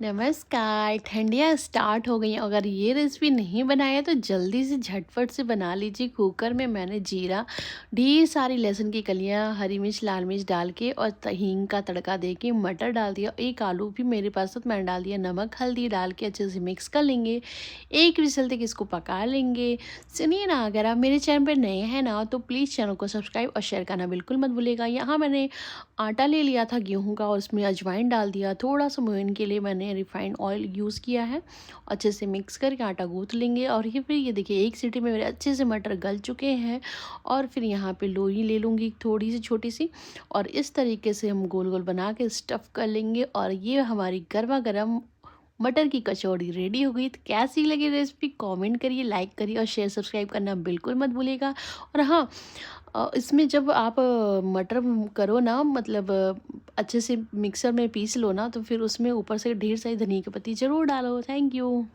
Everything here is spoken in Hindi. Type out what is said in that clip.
नमस्कार। ठंडियाँ स्टार्ट हो गई हैं। अगर ये रेसिपी नहीं बनाई है तो जल्दी से झटपट से बना लीजिए। कुकर में मैंने जीरा, ढेर सारी लहसुन की कलियां, हरी मिर्च, लाल मिर्च डाल के और हींग का तड़का दे के मटर डाल दिया। एक आलू भी मेरे पास तो मैंने डाल दिया। नमक हल्दी डाल के अच्छे से मिक्स कर लेंगे। एक विसल तक इसको पका लेंगे। सुनिए ना, अगर आप मेरे चैनल पर नए हैं ना तो प्लीज़ चैनल को सब्सक्राइब और शेयर करना बिल्कुल मत भूलिएगा। यहाँ मैंने आटा ले लिया था गेहूं का और उसमें अजवाइन डाल दिया। थोड़ा सा मोयन के लिए मैंने रिफाइंड ऑयल यूज़ किया है। अच्छे से मिक्स करके आटा गूँथ लेंगे और ये फिर ये देखिए एक सीटी में मेरे अच्छे से मटर गल चुके हैं। और फिर यहाँ पे लोई ले लूँगी थोड़ी सी छोटी सी और इस तरीके से हम गोल गोल बना के स्टफ़ कर लेंगे। और ये हमारी गर्मा गर्म मटर की कचौड़ी रेडी हो गई। तो कैसी लगी रेसिपी कमेंट करिए, लाइक करिए और शेयर सब्सक्राइब करना बिल्कुल मत भूलिएगा। और हाँ, इसमें जब आप मटर करो ना, मतलब अच्छे से मिक्सर में पीस लो ना, तो फिर उसमें ऊपर से ढेर सारी धनिया की पत्ती ज़रूर डालो। Thank you.